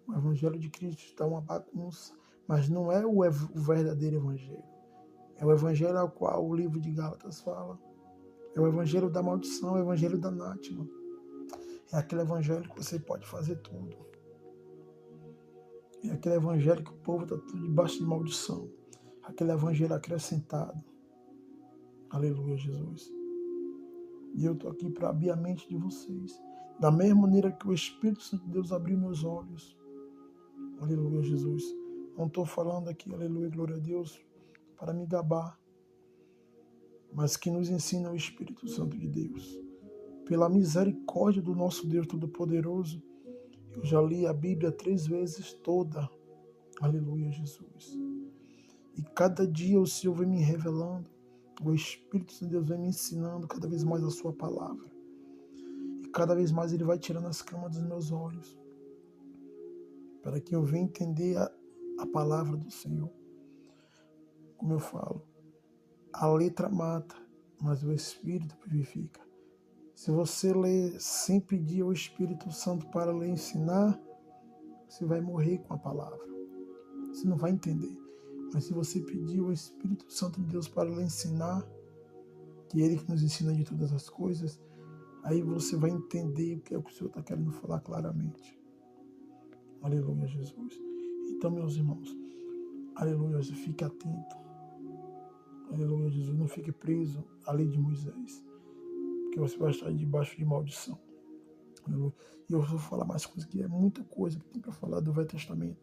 O Evangelho de Cristo está uma bagunça, mas não é o verdadeiro Evangelho. É o Evangelho ao qual o livro de Gálatas fala. É o Evangelho da maldição, é o Evangelho da anátema. É aquele Evangelho que você pode fazer tudo. É aquele Evangelho que o povo está tudo debaixo de maldição. Aquele Evangelho acrescentado. Aleluia, Jesus. E eu estou aqui para abrir a mente de vocês. Da mesma maneira que o Espírito Santo de Deus abriu meus olhos. Aleluia, Jesus. Não estou falando aqui, aleluia, glória a Deus, para me gabar. Mas que nos ensina o Espírito Santo de Deus. Pela misericórdia do nosso Deus Todo-Poderoso, eu já li a Bíblia 3 vezes toda. Aleluia, Jesus. E cada dia o Senhor vem me revelando. O Espírito de Deus vem me ensinando cada vez mais a sua palavra. E cada vez mais Ele vai tirando as camas dos meus olhos. Para que eu venha entender a palavra do Senhor. Como eu falo, a letra mata, mas o Espírito vivifica. Se você ler sem pedir ao Espírito Santo para lhe ensinar, você vai morrer com a palavra. Você não vai entender. Mas se você pedir ao Espírito Santo de Deus para lhe ensinar, que é Ele que nos ensina de todas as coisas, aí você vai entender o que é o que o Senhor está querendo falar claramente. Aleluia, Jesus. Então, meus irmãos, Aleluia, fique atento. Aleluia, Jesus, não fique preso à lei de Moisés, porque você vai estar debaixo de maldição. Aleluia. E eu vou falar mais coisas, que é muita coisa que tem para falar do Velho Testamento.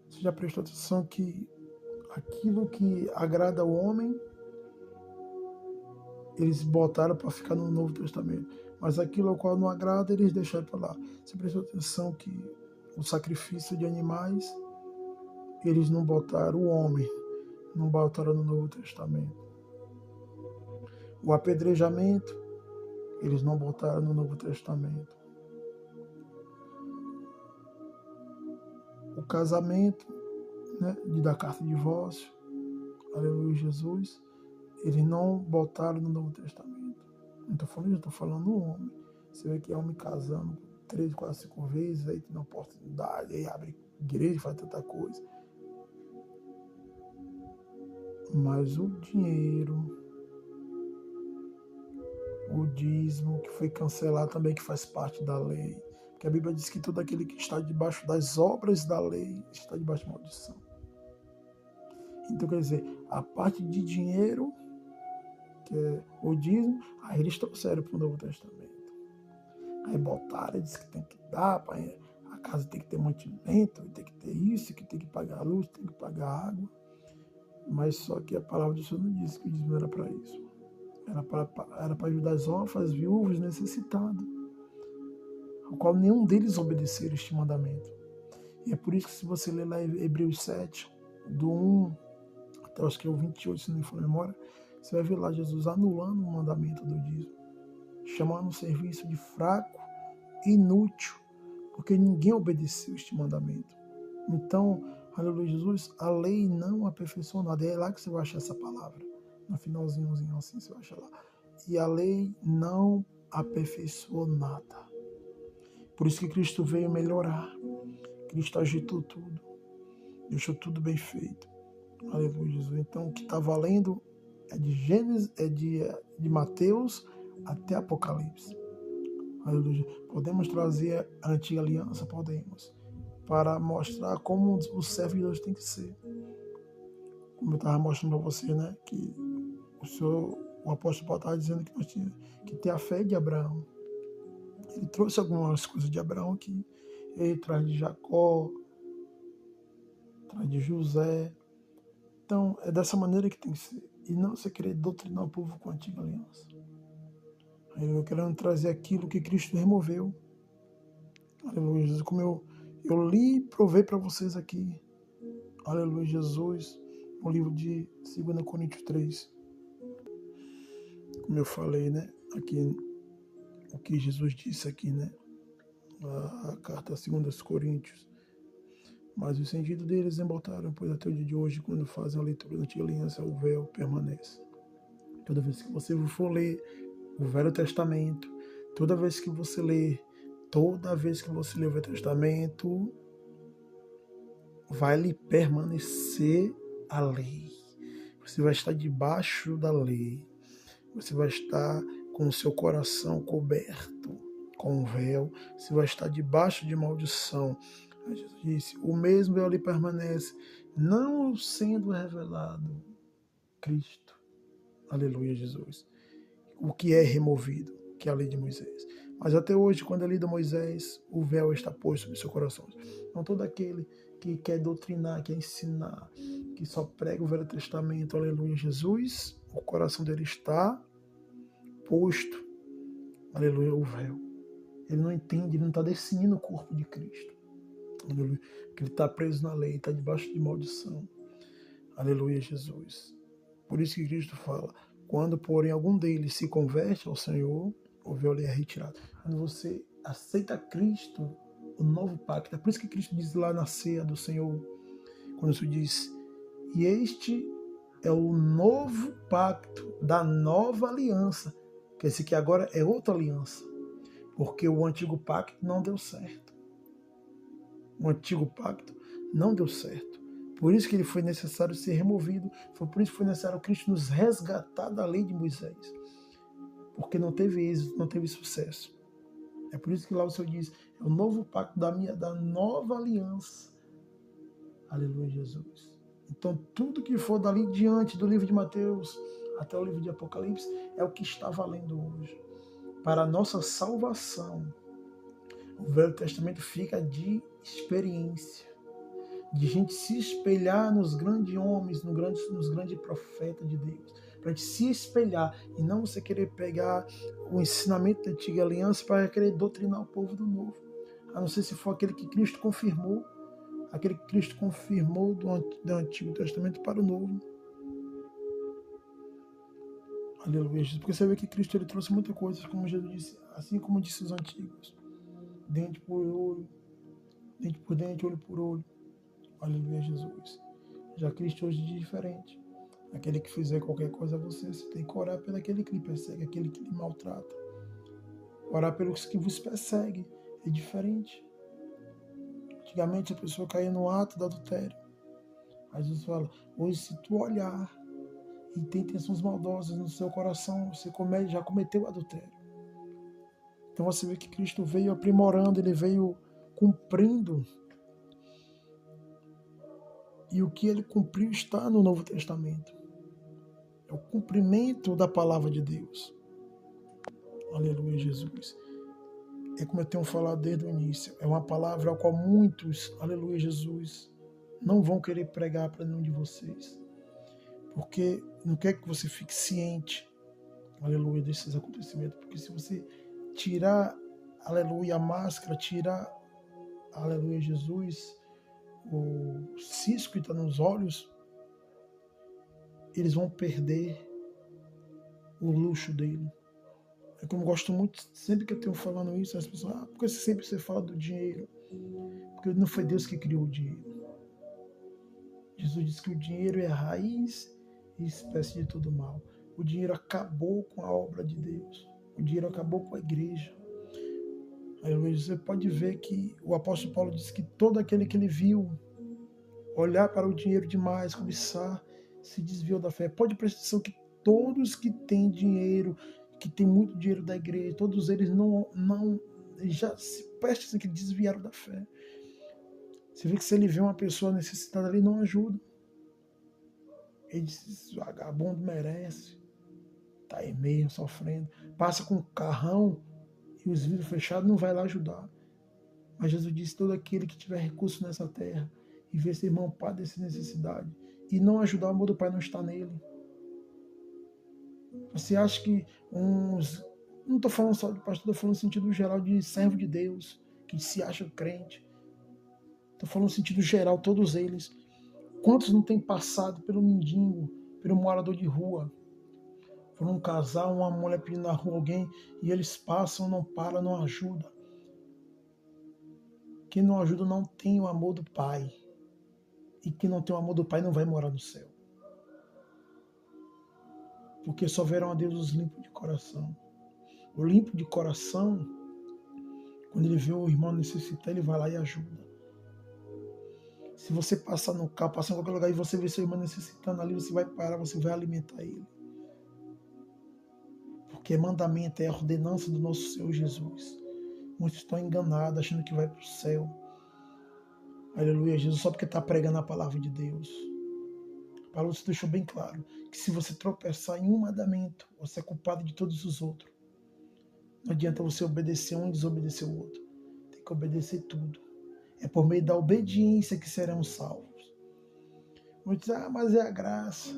Você já prestou atenção que aquilo que agrada ao homem, eles botaram para ficar no Novo Testamento, mas aquilo ao qual não agrada, eles deixaram para lá. Você prestou atenção que o sacrifício de animais, eles não botaram o homem, não botaram no Novo Testamento. O apedrejamento, eles não botaram no Novo Testamento. O casamento, né, de dar carta de divórcio, aleluia, Jesus, eles não botaram no Novo Testamento. Não estou falando, eu estou falando do homem. Você vê que é homem casando 3, 4, 5 vezes, aí tem oportunidade, aí abre igreja, faz tanta coisa. Mas o dinheiro, o dízimo, que foi cancelado também, que faz parte da lei. Porque a Bíblia diz que todo aquele que está debaixo das obras da lei está debaixo de maldição. Então, quer dizer, a parte de dinheiro, que é o dízimo, aí eles trouxeram para o Novo Testamento. Aí botaram, disse que tem que dar, a casa tem que ter mantimento, tem que ter isso, que tem que pagar a luz, tem que pagar a água. Mas só que a palavra do Senhor não disse que o dízimo era para isso. Era para ajudar as órfãs, viúvas, necessitados, ao qual nenhum deles obedeceram este mandamento. E é por isso que, se você ler lá em Hebreus 7, do 1 até acho que é o 28, se não me for memória, você vai ver lá Jesus anulando o mandamento do dízimo, chamando o serviço de fraco e inútil, porque ninguém obedeceu este mandamento. Então, aleluia, Jesus, a lei não aperfeiçoou nada. É lá que você vai achar essa palavra. No finalzinho assim, você vai achar lá. E a lei não aperfeiçoou nada. Por isso que Cristo veio melhorar. Cristo agitou tudo. Deixou tudo bem feito. Aleluia, Jesus. Então, o que está valendo é de Gênesis, é de Mateus até Apocalipse. Aleluia. Podemos trazer a antiga aliança? Podemos. Para mostrar como o servo de Deus tem que ser. Como eu estava mostrando para você, né? Que o apóstolo Paulo estava dizendo que nós tínhamos que ter a fé de Abraão. Ele trouxe algumas coisas de Abraão aqui. Ele traz de Jacó, traz de José. Então, é dessa maneira que tem que ser. E não você querer doutrinar o povo com a antiga aliança. Eu quero trazer aquilo que Cristo removeu. Aleluia, Jesus. Como eu li e provei para vocês aqui. Aleluia, Jesus. No livro de 2 Coríntios 3. Como eu falei, né? Aqui, o que Jesus disse aqui, né? A carta a 2 Coríntios. Mas o sentido deles embotaram, pois até o dia de hoje, quando fazem a leitura da antiga aliança, o véu permanece. Toda vez que você for ler o Velho Testamento, toda vez que você ler o Velho Testamento, vai lhe permanecer a lei. Você vai estar debaixo da lei. Você vai estar com o seu coração coberto com o véu. Você vai estar debaixo de maldição. Jesus disse, o mesmo véu lhe permanece, não sendo revelado Cristo. Aleluia, Jesus. O que é removido, que é a lei de Moisés. Mas até hoje, quando é lido Moisés, o véu está posto sobre seu coração. Então todo aquele que quer doutrinar, quer ensinar, que só prega o Velho Testamento, aleluia, Jesus, o coração dele está posto, aleluia, o véu. Ele não entende, ele não está definindo o corpo de Cristo. Aleluia. Porque ele está preso na lei, está debaixo de maldição. Aleluia, Jesus. Por isso que Cristo fala, quando, porém, algum deles se converte ao Senhor, o véu lhe é retirado. Quando você aceita Cristo, o novo pacto, é por isso que Cristo diz lá na ceia do Senhor, quando isso diz, e este é o novo pacto da nova aliança, que esse que agora é outra aliança, porque o antigo pacto não deu certo. O antigo pacto não deu certo. Por isso que ele foi necessário ser removido. Foi por isso que foi necessário Cristo nos resgatar da lei de Moisés. Porque não teve êxito, não teve sucesso. É por isso que lá o Senhor diz, é o novo pacto da nova aliança. Aleluia, Jesus. Então, tudo que for dali diante do livro de Mateus até o livro de Apocalipse é o que está valendo hoje. Para a nossa salvação, o Velho Testamento fica de experiência, de gente se espelhar nos grandes homens, nos grandes profetas de Deus, para gente se espelhar e não você querer pegar o ensinamento da antiga aliança para querer doutrinar o povo do novo, a não ser se for aquele que Cristo confirmou, do Antigo Testamento para o Novo. Aleluia, Jesus. Porque você vê que Cristo ele trouxe muita coisa, como Jesus disse, assim como disse os antigos, dente por olho, dente por dente, olho por olho. Aleluia, Jesus. Já Cristo hoje é diferente. Aquele que fizer qualquer coisa a você, você tem que orar pelo aquele que lhe persegue, aquele que lhe maltrata. Orar pelos que vos perseguem é diferente. Antigamente a pessoa caía no ato do adultério. Aí Jesus fala, hoje se tu olhar e tem intenções maldosas no seu coração, você já cometeu adultério. Então você vê que Cristo veio aprimorando, ele veio cumprindo. E o que ele cumpriu está no Novo Testamento. É o cumprimento da palavra de Deus. Aleluia, Jesus. É como eu tenho falado desde o início. É uma palavra ao qual muitos, aleluia, Jesus, não vão querer pregar para nenhum de vocês. Porque não quer que você fique ciente, aleluia, desses acontecimentos. Porque se você tirar, aleluia, a máscara, tirar, aleluia, Jesus, o cisco que está nos olhos, eles vão perder o luxo dele. É como eu gosto muito, sempre que eu tenho falando isso, as pessoas, porque sempre você fala do dinheiro? Porque não foi Deus que criou o dinheiro. Jesus disse que o dinheiro é a raiz e espécie de todo mal. O dinheiro acabou com a obra de Deus. O dinheiro acabou com a igreja. Aí você pode ver que o apóstolo Paulo disse que todo aquele que ele viu olhar para o dinheiro demais, cobiçar, se desviou da fé. Pode prestar atenção que todos que têm dinheiro, que têm muito dinheiro da igreja, todos eles não já se prestam que desviaram da fé. Você vê que se ele vê uma pessoa necessitada ali, não ajuda. Ele diz, vagabundo merece, tá aí meio sofrendo, passa com o carrão e os vidros fechados, não vai lá ajudar. Mas Jesus disse, todo aquele que tiver recurso nessa terra e ver seu irmão padecer necessidade e não ajudar, o amor do Pai não está nele. Você acha que não estou falando só de pastor, estou falando no sentido geral de servo de Deus, que se acha crente. Estou falando no sentido geral, todos eles. Quantos não têm passado pelo mendigo, pelo morador de rua? Por um casal, uma mulher pedindo na rua alguém, e eles passam, não param, não ajudam. Quem não ajuda não tem o amor do Pai. E quem não tem o amor do Pai não vai morar no céu. Porque só verão a Deus os limpos de coração. O limpo de coração, quando ele vê o irmão necessitar, ele vai lá e ajuda. Se você passar no carro, passar em qualquer lugar e você vê seu irmão necessitando ali, você vai parar, você vai alimentar ele. Porque mandamento é a ordenança do nosso Senhor Jesus. Muitos estão enganados, achando que vai para o céu. Aleluia, Jesus, só porque está pregando a palavra de Deus. Paulo se deixou bem claro que se você tropeçar em um mandamento, você é culpado de todos os outros. Não adianta você obedecer um e desobedecer o outro. Tem que obedecer tudo. É por meio da obediência que seremos salvos. Muitos dizem, mas é a graça.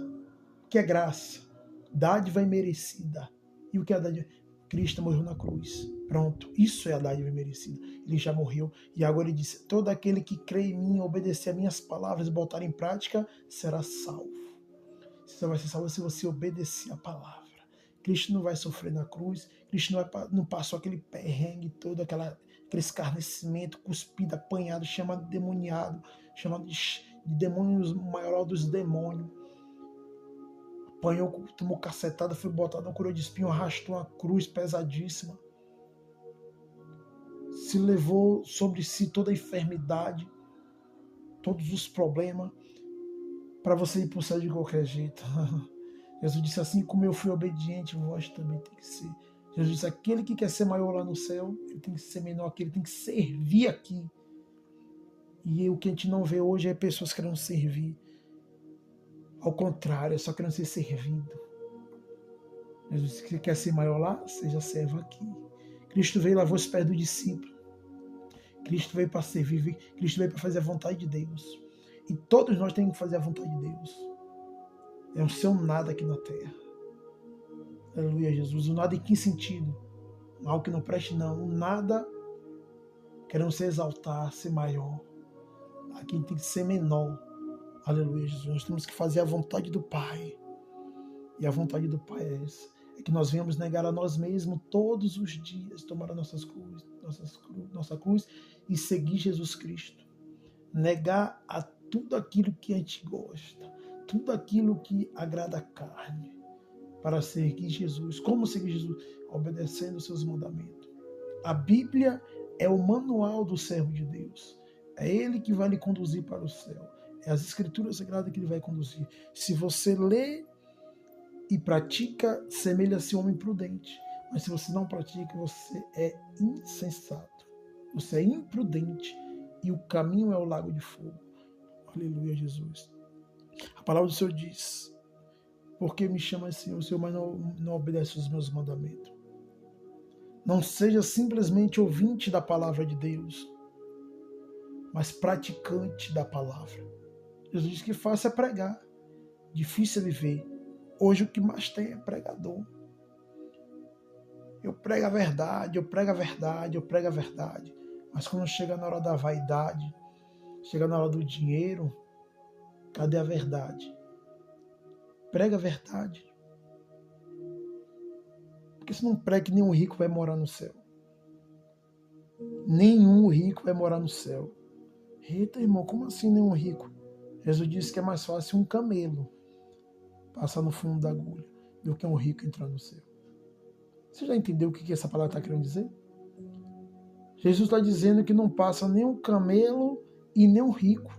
O que é graça? Dádiva imerecida. E o que é a dádiva? Cristo morreu na cruz. Pronto, isso é a dádiva imerecida. Ele já morreu. E agora ele disse, todo aquele que crê em mim, obedecer a minhas palavras e botar em prática, será salvo. Você só vai ser salvo se você obedecer a palavra. Cristo não vai sofrer na cruz. Cristo não passou aquele perrengue todo, aquele escarnecimento, cuspido, apanhado, chamado de demoniado, chamado de demônios, maior dos demônios. Apanhou, tomou cacetada, foi botado na coroa de espinho, arrastou uma cruz pesadíssima. Se levou sobre si toda a enfermidade, todos os problemas, para você ir para o céu de qualquer jeito. Jesus disse, assim como eu fui obediente, vós também tem que ser. Jesus disse, aquele que quer ser maior lá no céu, ele tem que ser menor aqui, ele tem que servir aqui. E o que a gente não vê hoje é pessoas querendo servir. Ao contrário, é só querendo ser servido. Jesus, se quer ser maior lá, seja servo aqui. Cristo veio e lavou os pés do discípulo. Cristo veio para servir, Cristo veio para fazer a vontade de Deus. E todos nós temos que fazer a vontade de Deus. É um seu nada aqui na terra. Aleluia, Jesus. O nada em que sentido? Algo que não preste, não. O nada querendo se exaltar, ser maior. Aqui tem que ser menor. Aleluia, Jesus. Nós temos que fazer a vontade do Pai. E a vontade do Pai é essa. É que nós venhamos negar a nós mesmos todos os dias, tomar a nossa cruz e seguir Jesus Cristo. Negar a tudo aquilo que a gente gosta, tudo aquilo que agrada a carne, para seguir Jesus. Como seguir Jesus? Obedecendo os seus mandamentos. A Bíblia é o manual do servo de Deus. É ele que vai lhe conduzir para o céu. É as Escrituras Sagradas que ele vai conduzir. Se você lê e pratica, semelha-se a um homem prudente. Mas se você não pratica, você é insensato. Você é imprudente. E o caminho é o lago de fogo. Aleluia, Jesus. A palavra do Senhor diz: porque me chama Senhor, o Senhor, mas não obedece os meus mandamentos. Não seja simplesmente ouvinte da palavra de Deus, mas praticante da palavra. Jesus diz que fácil é pregar, difícil é viver. Hoje o que mais tem é pregador. Eu prego a verdade, eu prego a verdade, eu prego a verdade. Mas quando chega na hora da vaidade, chega na hora do dinheiro, cadê a verdade? Prega a verdade. Porque se não prega, nenhum rico vai morar no céu. Nenhum rico vai morar no céu. Eita, irmão, como assim nenhum rico? Jesus disse que é mais fácil um camelo passar no fundo da agulha do que um rico entrar no céu. Você já entendeu o que essa palavra está querendo dizer? Jesus está dizendo que não passa nem um camelo e nem um rico.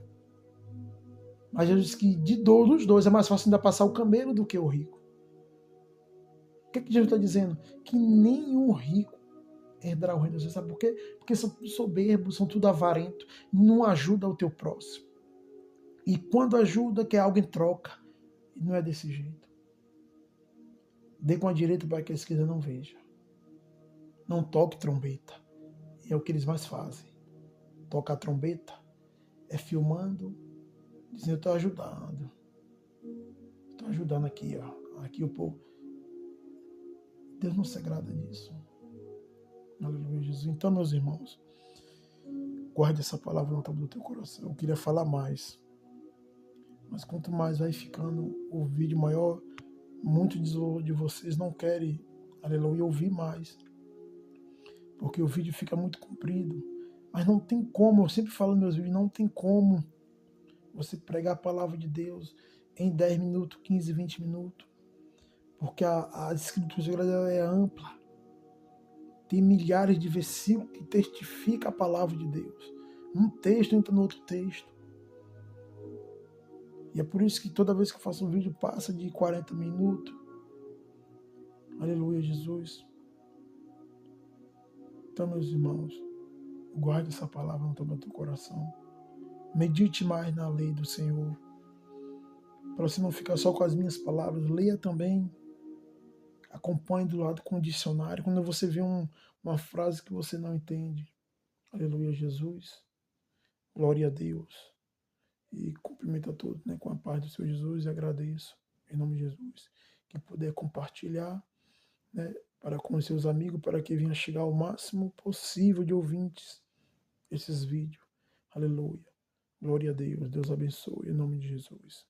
Mas Jesus disse que dos dois é mais fácil ainda passar o camelo do que o rico. O que Jesus está dizendo? Que nenhum rico herdará o reino de Deus. Sabe por quê? Porque são soberbos, são tudo avarento, não ajuda o teu próximo. E quando ajuda, quer algo em troca. E não é desse jeito. Dê com a direita para que a esquerda não veja. Não toque trombeta. E é o que eles mais fazem. Tocar trombeta é filmando, dizendo: eu estou ajudando. Estou ajudando aqui, ó. Aqui o povo. Deus não se agrada disso. Aleluia, Jesus. Então, meus irmãos, guarde essa palavra no topo do teu coração. Eu queria falar mais. Mas quanto mais vai ficando o vídeo maior, muitos de vocês não querem, aleluia, ouvir mais. Porque o vídeo fica muito comprido. Mas não tem como, eu sempre falo nos meus vídeos, não tem como você pregar a palavra de Deus em 10 minutos, 15, 20 minutos. Porque a Escritura é ampla. Tem milhares de versículos que testificam a palavra de Deus. Um texto entra no outro texto. E é por isso que toda vez que eu faço um vídeo passa de 40 minutos. Aleluia, Jesus. Então, meus irmãos, guarde essa palavra no teu coração. Medite mais na lei do Senhor. Para você não ficar só com as minhas palavras, leia também. Acompanhe do lado com o dicionário. Quando você vê uma frase que você não entende. Aleluia, Jesus. Glória a Deus. E cumprimento a todos, né, com a paz do Senhor Jesus, e agradeço, em nome de Jesus, que puder compartilhar, né, para com os seus amigos, para que venha chegar ao máximo possível de ouvintes esses vídeos. Aleluia. Glória a Deus. Deus abençoe, em nome de Jesus.